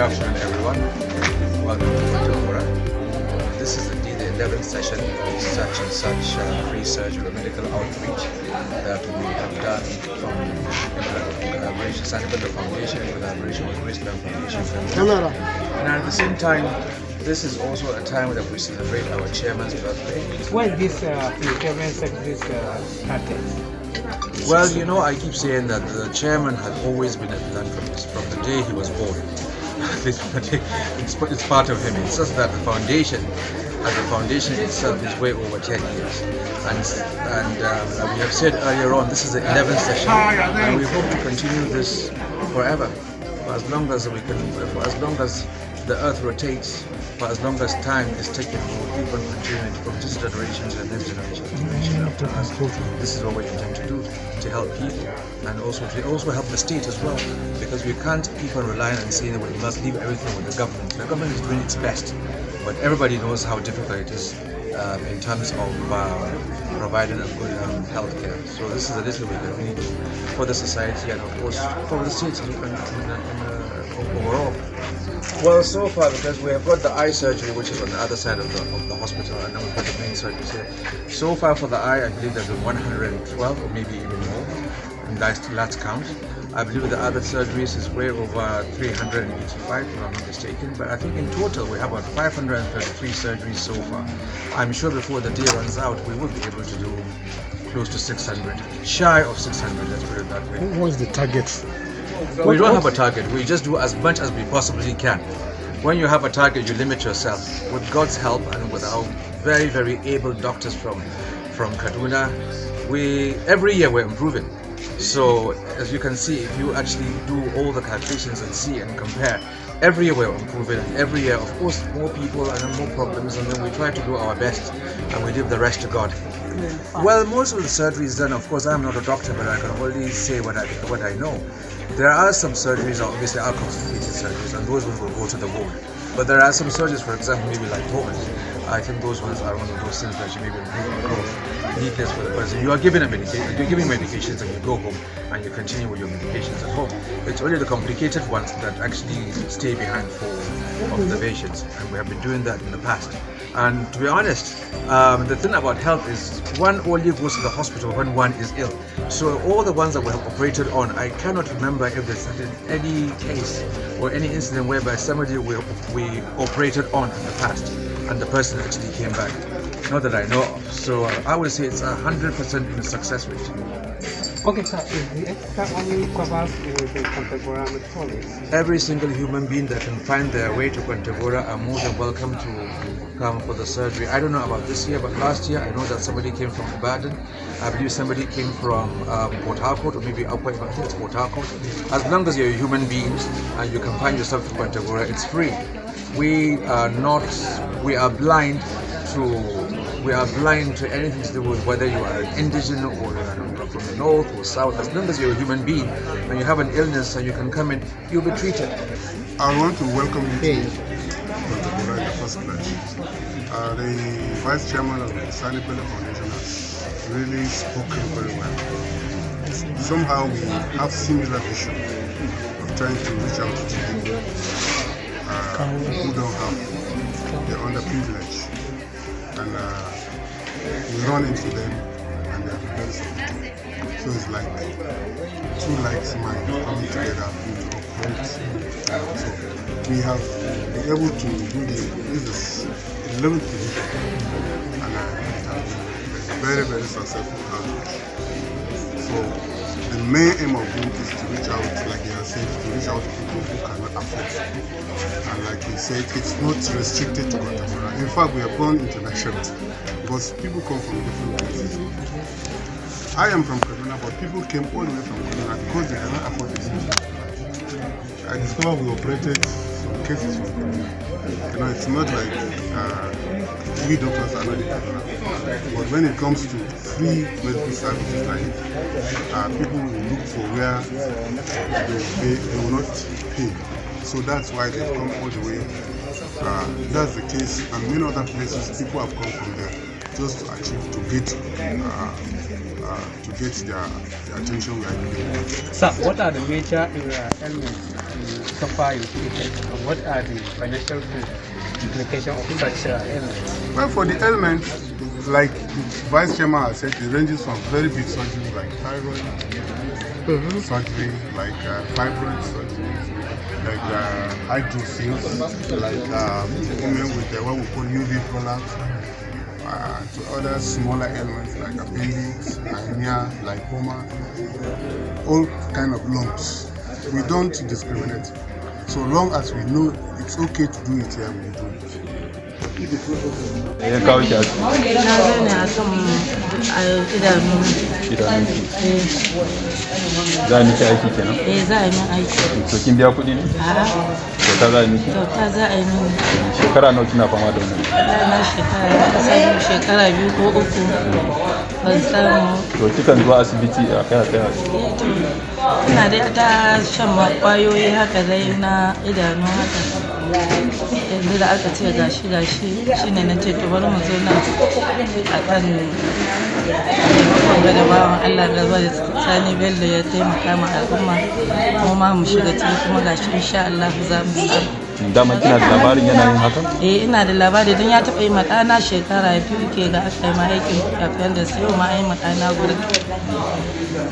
afternoon, everyone. Welcome to Contemporary. This is indeed the 11th session of such and such free surgery or medical outreach that we have done from collaboration, Sani Bello Foundation, in collaboration with Graceland Foundation. And at the same time, this is also a time that we celebrate our chairman's birthday. When this chairman secretary started? Well, you know, I keep saying that the chairman had always been a philanthropist from the day he was born. It's part of him. It's just that the foundation, as the foundation itself, is way over 10 years. And we have said earlier on, this is the 11th session, and we hope to continue this forever, for as long as we can, for as long as the earth rotates, for as long as time is taken, we will keep on continuing from this generation to the next generation after us. This is what we intend to do, to help people, and also to help the state as well, because we can't keep on relying and saying that we must leave everything with the government. The government is doing its best, but everybody knows how difficult it is in terms of providing a good health care. So this is a little bit that we need for the society and of course for the state overall. Well, so far, because we have got the eye surgery, which is on the other side of the hospital, and then we've got the main surgeries here. So far for the eye, I believe there's 112 or maybe even more in last count. I believe the other surgeries is way over 385, if I'm not mistaken. But I think in total we have about 533 surgeries so far. I'm sure before the day runs out, we will be able to do close to 600, shy of 600, let's put it that way. What was the target? We don't have a target. We just do as much as we possibly can. When you have a target, you limit yourself. With God's help and with our very, very able doctors from Kaduna, every year we're improving. So as you can see, if you actually do all the calculations and see and compare, every year we're improving. Every year, of course, more people and more problems, and then we try to do our best and we leave the rest to God. Well, most of the surgeries done, of course, I'm not a doctor, but I can only say what I know. There are some surgeries, obviously, are consultations surgeries, and those ones will go to the ward. But there are some surgeries, for example, maybe like Thomas. I think those ones are one of those things that you maybe needless for the person. You are given a medication, you're giving medications, and you go home and you continue with your medications at home. It's only the complicated ones that actually stay behind for observations, and we have been doing that in the past. And to be honest, the thing about health is one only goes to the hospital when one is ill. So all the ones that we have operated on, I cannot remember if there's any case or any incident whereby somebody we operated on in the past and the person actually came back. Not that I know of. So I would say it's 100% in success rate. Okay, sir, is the extra only covers the contemporary methodology? Every single human being that can find their way to Kontagora are more than welcome to come for the surgery. I don't know about this year, but last year I know that somebody came from Ibadan. I believe somebody came from Port Harcourt, or maybe Upper, I think it's Port Harcourt. As long as you're a human being and you can find yourself to Kontagora, it's free. We are blind to anything to do with whether you are an indigenous or you are from the north or south. As long as you're a human being and you have an illness and you can come in, you'll be treated. I want to welcome you to Kontagora in the first place. The vice chairman of the Sani Bello Foundation has really spoken very well. Somehow we have similar vision of trying to reach out to people who don't have the underprivileged. And we run into them and they are very supportive. So it's like two likes mind coming together to uproot. So we have been able to do this is 11th edition, and it has been very, very successful outreach. So the main aim of doing is to reach out, like they are saying, to reach out to people who cannot afford it. And like he said, it's not restricted to Kontagora. In fact, we have gone international because people come from different places. I am from Kaduna, but people came all the way from Kaduna because they cannot afford it. I discovered we operated some cases from Kaduna. You know, it's not like we doctors are not in Kaduna. But when it comes to free medical services like people will look for where they will not pay. So that's why they come all the way. That's the case, and many other places people have come from there just to achieve to get their attention. Sir, what are the major ailments so far you treated? And what are the financial implications of such ailments? Well, for the ailments, like the Vice Chairman has said, it ranges from very big surgery like thyroid surgery, like fibroid surgery, like hydrocele, like women with what we call UV prolapse, to other smaller ailments like appendix, hernia, lipoma, all kind of lumps. We don't discriminate. So long as we know it's okay to do it here, we do it. Ya kawo ki asibiti. Na zo ne a kan idanu. Idanunki. Za a miki aiki kenan? Za a yi min aiki. To kin biya kuɗi ne? A'a. Kyauta za a miki? Kyauta za a yi min. Shekara nawa kina fama da wannan? Na shekara 2 ko 3 ban samu. To kikan zuwa asibiti a kai? Ina dai ta shan kwayoyi haka dai na idanu haka. Yanzu da aka ce gashi shine na ce to bari mu zo nan a kan taimakon da bawan Allah da zuwa da Sani Bello ya taimaka ma al'umma mu ma mu shiga ciki kuma gashi insha Allah za mu samu. Dama kina da labarin yana yin haka? Ina da labari don ya taɓa yi maɗana shekara 2 ke ga aka yi ma aikin kafin da sai ma yi maɗana gurin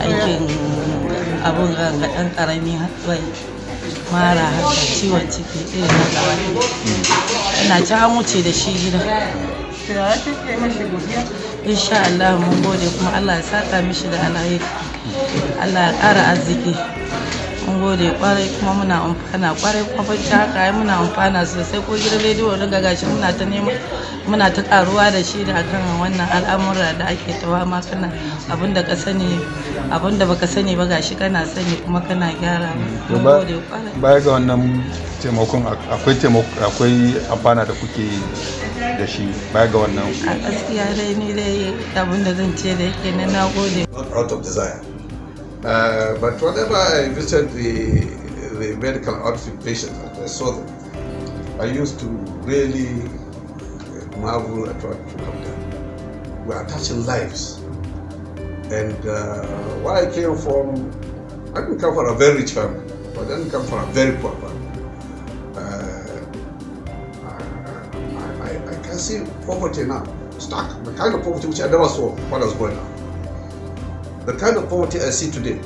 aikin abun ga ɗan ƙarami haka mara haka ciwon ciki irin na gaba ina ci an wuce da shi gida. Insha Allah mun gode kuma Allah ya saka mishi da alheri, Allah ya ƙara arziki. Mun gode kwarai kuma muna amfana kwarai kuma bacci haka muna amfana sosai ko gidan rediyo daga gashi muna ta nema muna ta karuwa da shi da akan wannan al'amura da ake tawa ma kana abinda ka sani abinda baka sani ba gashi kana sani kuma kana gyara. Mun gode kwarai. Baya ga wannan taimakon akwai amfana da kuke da shi baya ga wannan? A gaskiya dai ni dai abinda zan ce da yake na gode. Out of desire. But whenever I visited the medical outfit patients and I saw them, I used to really marvel at what come there. We are touching lives. And where I came from, I didn't come from a very rich family, but I didn't come from a very poor family. I can see poverty now, stuck. The kind of poverty which I never saw when I was growing up. The kind of poverty I see today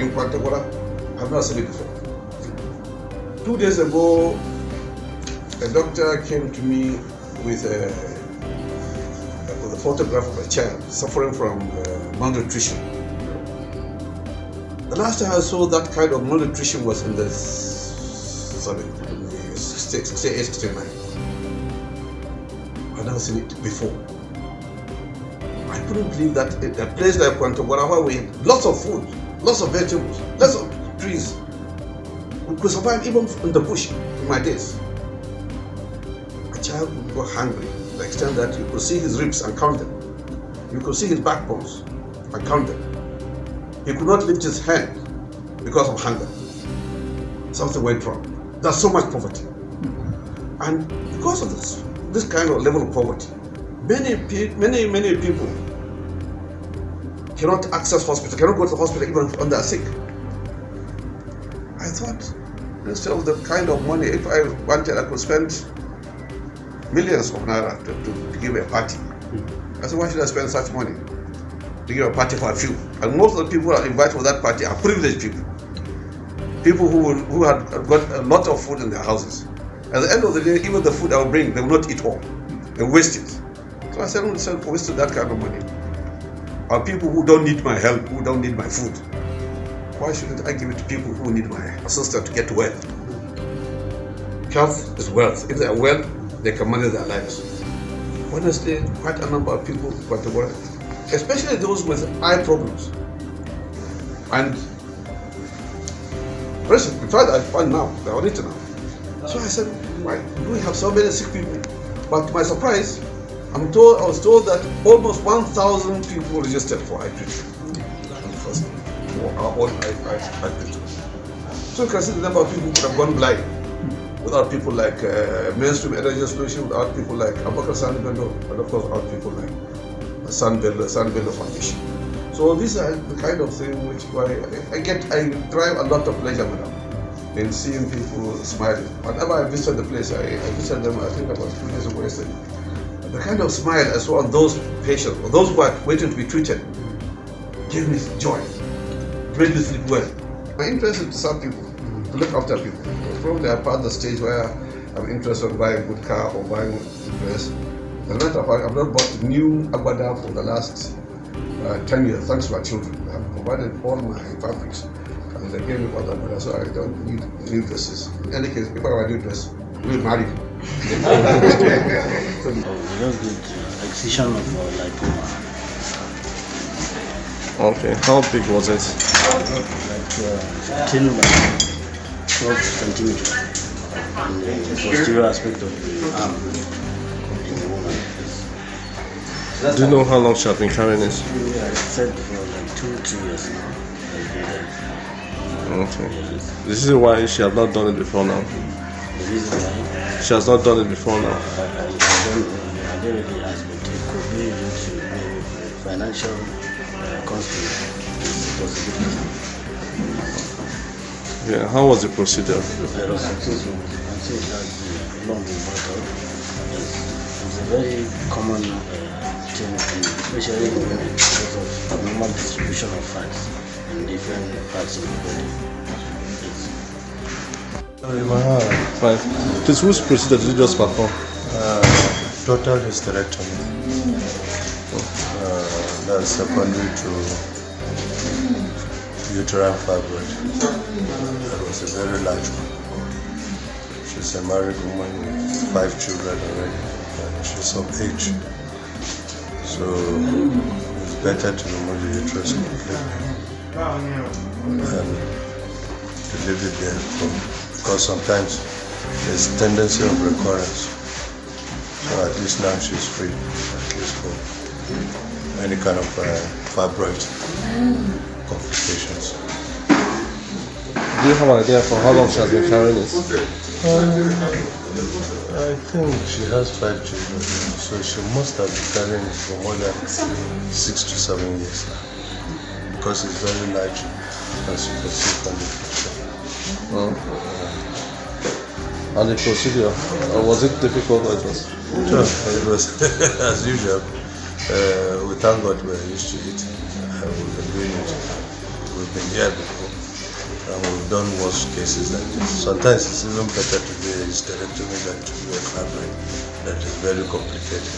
in Kwantagora, I've never seen it before. 2 days ago, a doctor came to me with a photograph of a child suffering from malnutrition. The last time I saw that kind of malnutrition was in the 68, 69. I've never seen it before. I couldn't believe that a place like Kwantagora, where we had lots of food, lots of vegetables, lots of trees, we could survive even in the bush in my days. A child would go hungry to the extent that you could see his ribs and count them. You could see his backbones and count them. He could not lift his hand because of hunger. Something went wrong. There's so much poverty. And because of this kind of level of poverty, many people cannot access hospital, cannot go to the hospital even when they are sick. I thought, instead of the kind of money, if I wanted, I could spend millions of naira to give a party. I said, why should I spend such money to give a party for a few? And most of the people who are invited for that party are privileged people. People who had got a lot of food in their houses. At the end of the day, even the food I will bring, they will not eat all. They waste it. So I said, I'm not wasting that kind of money. Are people who don't need my help, who don't need my food. Why shouldn't I give it to people who need my assistance to get well? Health is wealth. If they are well, they can manage their lives. Honestly, quite a number of people got to work, especially those with eye problems. And in fact, I find now, they're on it now. So I said, why do we have so many sick people? But to my surprise, I was told that almost 1,000 people registered for eye treatment. For our own eye treatment. So you can see the number of people who have gone blind without people like mainstream energy solution, without people like Sani Bello, and of course without people like Sani Bello Foundation. So these are the kind of things which I drive a lot of pleasure with them. in seeing people smiling. Whenever I visited the place, I visited them, I think about 2 days ago yesterday. The kind of smile I saw on those patients, or those who are waiting to be treated, gave me joy, made me sleep well. My interest is to serve people, to look after people. Probably I'm past the stage where I'm interested in buying a good car or buying a dress. As a matter of fact, I've not bought a new agbada for the last 10 years, thanks to my children. I've provided all my fabrics, and they gave me all the agbada, so I don't need new dresses. In any case, if I were a new dress, we'll marry you. We just did excision of lipoma. Okay, how big was it? Like 10 by 12 centimeters. And the posterior aspect of the arm in the woman. Do you know how long she has been carrying this? I said for like 2-3 years now. Okay. This is why she has not done it before now. The reason why She has not done it before now. I don't really ask, but it could be due to maybe financial constraints. Possibility. Yeah, how was the procedure? There was successful. I think it has been long battle. It's a very common thing, especially in women, because of abnormal distribution of fats in different parts of the body. Fine. This whose procedure did you just perform? Total hysterectomy. That's secondary to uterine fibroid. That was a very large one. She's a married woman with 5 children already, and she's of age. So it's better to remove the uterus completely and to leave it there because sometimes there's tendency of recurrence. So at least now she's free, at least for any kind of fibroid complications. Do you have an idea for how long she has been carrying this? I think she has 5 children, so she must have been carrying it for more than 6 to 7 years now, because it's very large, as you can see from the picture. And the procedure, was it difficult or it was? Sure, it was as usual. We thank God we're used to it. We've been doing it. We've been here before, and we've done worse cases like this. Sometimes it's even better to do a hysterectomy than to do a fibroid that is very complicated,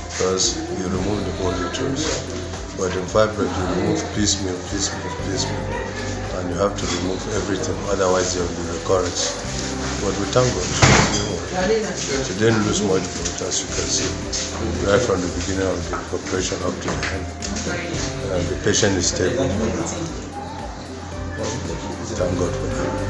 because you remove the whole uterus. But in fibroid, you remove piecemeal, and you have to remove everything, otherwise there will be recurrence. But we thank God she didn't lose much blood, as you can see, right from the beginning of the operation up to the end. The patient is stable. Thank God for that.